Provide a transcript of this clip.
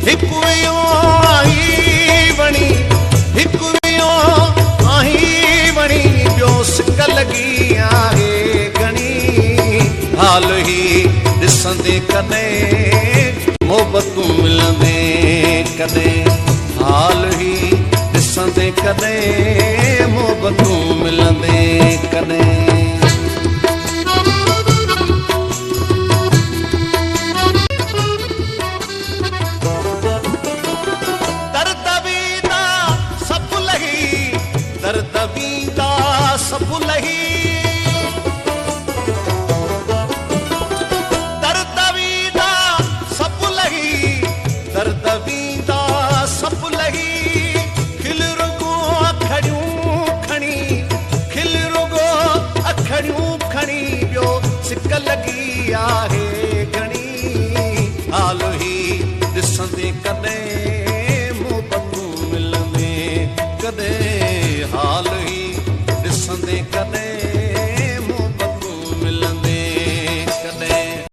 हिक वियो आई वणी, हिक वियो आई वणी, ॿियो सिक लॻी आहे घणी। हाल ही ॾिसंदे कॾहिं मोहबतूं मिलंदे कॾहिं, हाल ही ॾिसंदे कॾहिं मोहबतूं मिलंदे कॾहिं। दर्द वींदा सभु लही, दर्द वींदा सभु लही, दर्द वींदा सभु लही, दर्द वींदा सभु लही। खिल रुगो अखड़ियूं खणी, खिल रुगो अखड़ियूं खणी, ॿियो सिक लॻी आहे घणी। हाल ही ॾिसंदे कॾहिं मोहबतूं मिलंदे कॾहिं, हाल ही ॾिसंदे कॾहिं